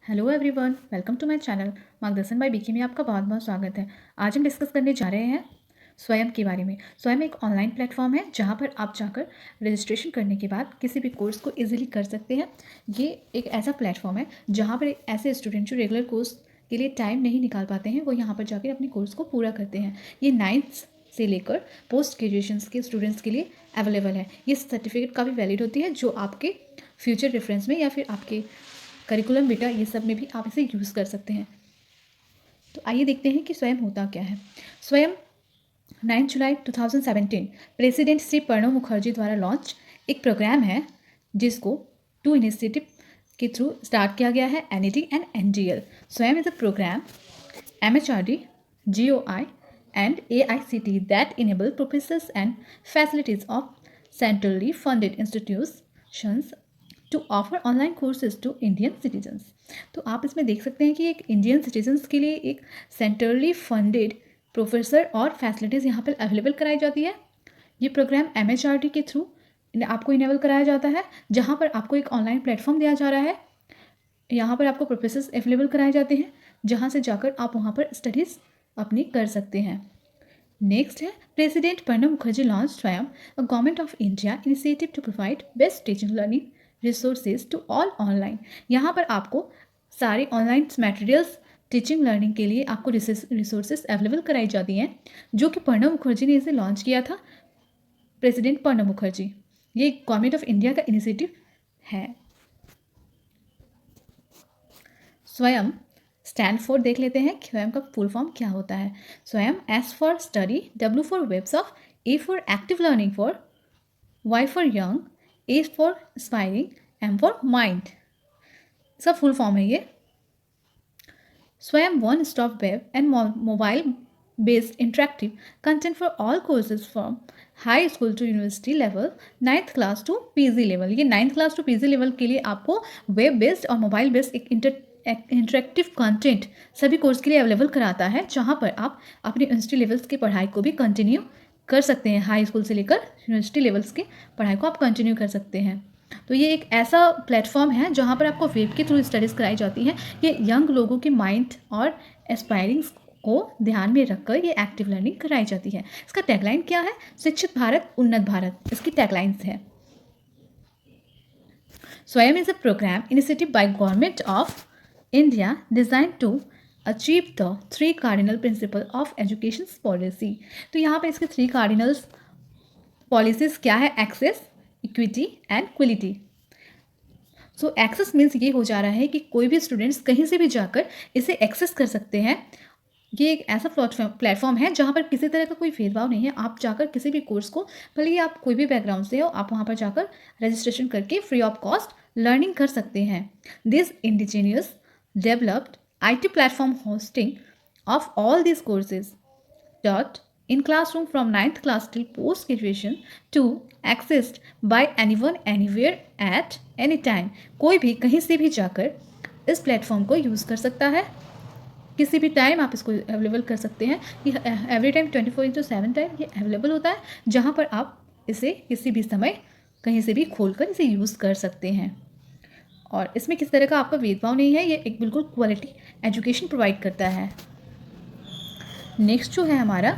Hello everyone, welcome to my channel Margdarshan by BK में आपका बहुत बहुत स्वागत है। आज हम डिस्कस करने जा रहे हैं स्वयं के बारे में। स्वयं एक ऑनलाइन प्लेटफॉर्म है जहां पर आप जाकर रजिस्ट्रेशन करने के बाद किसी भी कोर्स को इजीली कर सकते हैं। ये एक ऐसा प्लेटफॉर्म है जहां पर ऐसे स्टूडेंट जो रेगुलर कोर्स के लिए टाइम नहीं निकाल पाते हैं वो यहाँ पर जाकर अपने कोर्स को पूरा करते हैं। ये 9th से लेकर पोस्ट ग्रेजुएशन के स्टूडेंट्स के लिए अवेलेबल है। ये सर्टिफिकेट काफ़ी वैलिड होती है जो आपके फ्यूचर रेफरेंस में या फिर आपके करिकुलम बेटा ये सब में भी आप इसे यूज़ कर सकते हैं। तो आइए देखते हैं कि स्वयं होता क्या है। स्वयं 9 जुलाई 2017 प्रेसिडेंट श्री प्रणब मुखर्जी द्वारा लॉन्च एक प्रोग्राम है जिसको 2 इनिशिएटिव के थ्रू स्टार्ट किया गया है, NET and NDL. Swayam is a program MHRD, GOI and AICT that enable professors and facilities of centrally funded institutions to offer online courses to Indian citizens. तो आप इसमें देख सकते हैं कि एक इंडियन सिटीजन्स के लिए एक सेंट्रली फंडेड प्रोफेसर और फैसिलिटीज़ यहाँ पर अवेलेबल कराई जाती है। ये प्रोग्राम MHRD के थ्रू आपको इनेबल कराया जाता है, जहाँ पर आपको एक ऑनलाइन प्लेटफॉर्म दिया जा रहा है। यहाँ पर आपको प्रोफेसर्स अवेलेबल कराए जाते हैं जहाँ से जाकर आप वहाँ पर स्टडीज़ अपनी कर सकते हैं। नेक्स्ट है president Pranab Mukherjee launch Swayam a government of India initiative to provide best teaching learning resources to all online. यहाँ पर आपको सारे ऑनलाइन मटेरियल्स टीचिंग लर्निंग के लिए आपको रिसोर्सेज अवेलेबल कराई जाती हैं, जो कि प्रणब मुखर्जी ने इसे लॉन्च किया था। प्रेसिडेंट प्रणब मुखर्जी, ये गवर्नमेंट ऑफ इंडिया का इनिशिएटिव है। स्वयं स्टैंड फॉर देख लेते हैं कि स्वयं का फुल फॉर्म क्या होता है। Swayam S for study, W for webs of, A for active learning for, Y for young, A for inspiring, M for mind. इसका फुल फॉर्म है ये। Swayam one stop web and mobile based interactive content for all courses from high school to university level, 9th class to PG level. ये 9th class to PG level के लिए आपको web based और mobile based एक interactive content सभी course के लिए available कराता है, जहाँ पर आप अपने यूनिवर्सिटी लेवल्स की पढ़ाई को भी कंटिन्यू कर सकते हैं। हाई स्कूल से लेकर यूनिवर्सिटी लेवल्स की पढ़ाई को आप कंटिन्यू कर सकते हैं। तो ये एक ऐसा प्लेटफॉर्म है जहाँ पर आपको वेब के थ्रू स्टडीज़ कराई जाती हैं। ये यंग लोगों के माइंड और एस्पायरिंग्स को ध्यान में रखकर ये एक्टिव लर्निंग कराई जाती है। इसका टैगलाइन क्या है? शिक्षित भारत उन्नत भारत, इसकी टैगलाइंस है। Swayam is a program initiative by government of India design to achieve the 3 cardinal principle of education policy. तो यहाँ पर इसके 3 कार्डिनल्स पॉलिसीज क्या है? Access, equity and quality. So access means ये हो जा रहा है कि कोई भी स्टूडेंट्स कहीं से भी जाकर इसे एक्सेस कर सकते हैं। ये एक ऐसा प्लेटफॉर्म है जहाँ पर किसी तरह का कोई भेदभाव नहीं है। आप जाकर किसी भी कोर्स को, भले ही आप कोई भी बैकग्राउंड से हो, आप वहाँ पर जाकर रजिस्ट्रेशन करके फ्री ऑफ कॉस्ट लर्निंग कर सकते हैं। This indigenous developed IT platform hosting of all these courses taught in classroom from 9th class till post graduation to accessed by anyone anywhere at any time। कोई भी कहीं से भी जाकर इस प्लेटफॉर्म को यूज़ कर सकता है, किसी भी टाइम आप इसको अवेलेबल कर सकते हैं। ये एवरी टाइम 24/7 टाइम ये अवेलेबल होता है, जहाँ पर आप इसे किसी भी समय कहीं से भी खोलकर इसे यूज़ कर सकते हैं। और इसमें किस तरह का आपका भेदभाव नहीं है, ये एक बिल्कुल क्वालिटी एजुकेशन प्रोवाइड करता है। नेक्स्ट जो है हमारा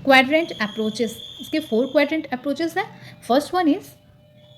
क्वाड्रेंट अप्रोचेस, इसके 4 क्वाड्रेंट अप्रोचेस हैं। First one is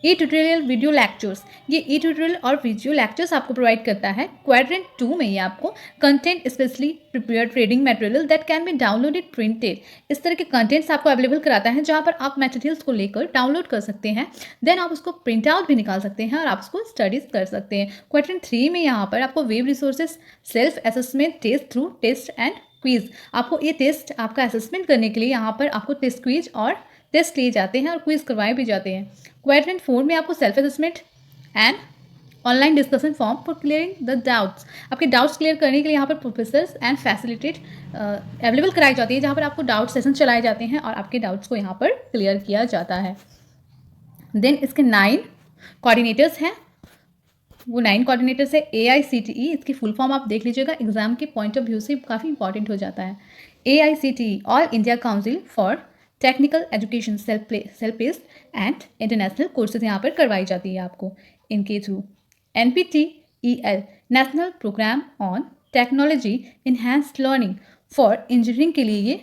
tutorial video lectures. ये ट्यूटोरियल और वीडियो लेक्चर्स आपको प्रोवाइड करता है। क्वाड्रेंट 2 में ये आपको content specially prepared trading material that can be downloaded printed, इस तरह के कंटेंट्स आपको अवेलेबल कराता है, जहाँ पर आप मटेरियल्स को लेकर डाउनलोड कर सकते हैं, देन आप उसको प्रिंट आउट भी निकाल सकते हैं और आप उसको स्टडीज कर सकते हैं। क्वाड्रेंट 3 में यहाँ पर आपको web resources, self assessment, test through test and quiz. आपको ये टेस्ट आपका असेसमेंट करने के लिए यहाँ पर आपको टेस्ट क्विज और टेस्ट लिए जाते हैं और क्विज करवाए भी जाते हैं। क्वाड्रेंट 4 में आपको self assessment and online discussion form for clearing the doubts. आपके डाउट्स क्लियर करने के लिए यहाँ पर प्रोफेसर्स एंड फैसिलिटेट अवेलेबल कराई जाती है, जहाँ पर आपको डाउट सेशन चलाए जाते हैं और आपके डाउट्स को यहाँ पर क्लियर किया जाता है। देन इसके 9 कोऑर्डिनेटर्स हैं। वो 9 कोऑर्डिनेटर्स है AICTE। इसकी फुल फॉर्म आप देख लीजिएगा, एग्जाम के पॉइंट ऑफ व्यू से काफ़ी इंपॉर्टेंट हो जाता है। AICTE all India council for technical education, self paced and international courses यहाँ पर करवाई जाती है आपको इनके through. NPTEL NPTEL national program on technology enhanced learning for engineering के लिए ये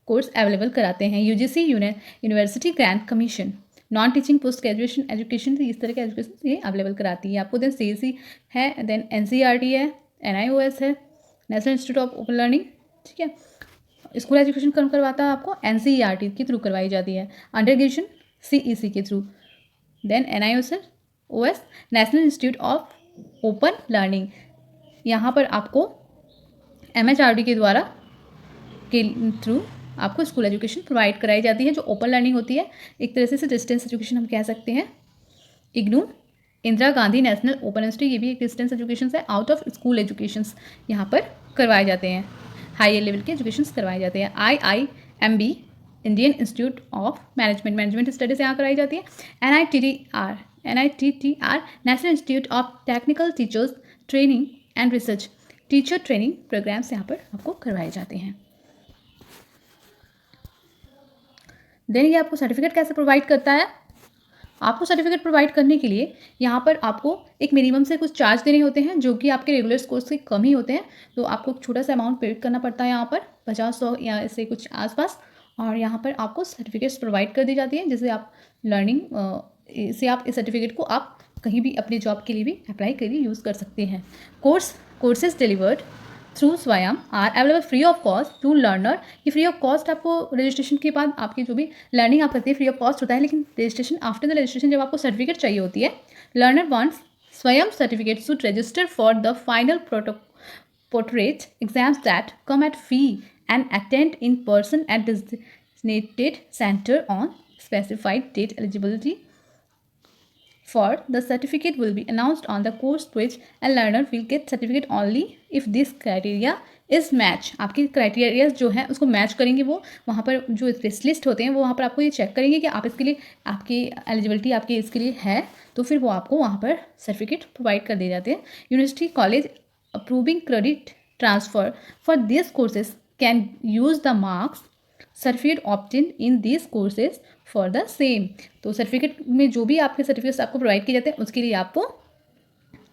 कोर्स अवेलेबल कराते हैं। UGC university grant commission non teaching post graduation education, इस तरह के एजुकेशन ये अवेलेबल कराती है आपको। देन CSE है, देन NCERT है, NIOS है, national institute of open learning, ठीक है। स्कूल एजुकेशन कौन करवाता है आपको? NCERT के थ्रू करवाई जाती है। अंडर ग्रेजुएशन CEC के through. Then NIOS national institute of open learning, यहाँ पर आपको MHRD के द्वारा के थ्रू आपको स्कूल एजुकेशन प्रोवाइड कराई जाती है, जो ओपन लर्निंग होती है, एक तरह से डिस्टेंस एजुकेशन हम कह सकते हैं। IGNOU Indira Gandhi national open institute, ये भी एक डिस्टेंस एजुकेशन है। आउट ऑफ स्कूल एजुकेशन यहाँ पर करवाए जाते हैं, हायर लेवल के एजुकेशन करवाए जाते हैं। IIMB Indian institute of management studies यहाँ कराई जाती है। NITTR national institute of technical teachers training and research, teacher training programs यहाँ पर आपको करवाए जाते हैं। देन ये आपको सर्टिफिकेट कैसे प्रोवाइड करता है? आपको सर्टिफिकेट प्रोवाइड करने के लिए यहाँ पर आपको एक मिनिमम से कुछ चार्ज देने होते हैं, जो कि आपके रेगुलर कोर्स से कम ही होते हैं। तो आपको छोटा सा अमाउंट पे करना पड़ता है यहाँ पर 50-100 या इससे कुछ आसपास, और यहाँ पर आपको सर्टिफिकेट्स प्रोवाइड कर दी जाती है, जिससे आप लर्निंग से आप इस सर्टिफिकेट को आप कहीं भी अपने जॉब के लिए भी अप्लाई के लिए यूज़ कर सकते हैं। Courses delivered through Swayam are available free of cost to learner. ये फ्री ऑफ कॉस्ट आपको रजिस्ट्रेशन के बाद आपकी जो भी लर्निंग आप करते हैं फ्री ऑफ कॉस्ट होता है, लेकिन रजिस्ट्रेशन आफ्टर द रजिस्ट्रेशन जब आपको सर्टिफिकेट चाहिए होती है, लर्नर वांट्स स्वयं certificate should register for the final portrait exams that come at fee and attend in person at designated center on specified date. Eligibility for the certificate will be announced on the course page and learner will get certificate only if this criteria is match। आपकी criteria जो है उसको match करेंगे, वो वहाँ पर जो specialist होते हैं वो वहाँ पर आपको ये चेक करेंगे कि आप इसके लिए आपकी एलिजिबिलिटी आपकी इसके लिए है, तो फिर वो आपको वहाँ पर सर्टिफिकेट प्रोवाइड कर दिए जाते हैं। University college approving credit transfer for these courses can use the marks certificate obtained in these courses for the same। तो सर्टिफिकेट में जो भी आपके सर्टिफिकेट्स आपको प्रोवाइड किए जाते हैं उसके लिए आपको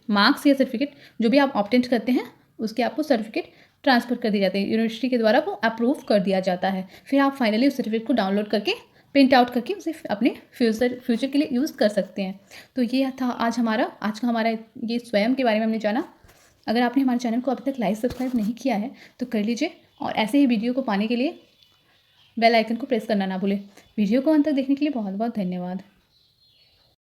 मार्क्स या सर्टिफिकेट जो भी आप ऑब्टेन करते हैं उसके आपको सर्टिफिकेट ट्रांसफ़र कर दिए जाते हैं, यूनिवर्सिटी के द्वारा वो अप्रूव कर दिया जाता है। फिर आप फाइनली उस सर्टिफिकेट को डाउनलोड करके प्रिंट आउट करके उसे अपने फ्यूचर के लिए यूज़ कर सकते हैं। तो ये था आज का हमारा ये स्वयं के बारे में हमने जाना। अगर आपने हमारे चैनल को अभी तक लाइक सब्सक्राइब नहीं किया है तो कर लीजिए, और ऐसे ही वीडियो को पाने के लिए बेल आइकन को प्रेस करना ना भूलें। वीडियो को अंत तक देखने के लिए बहुत बहुत धन्यवाद।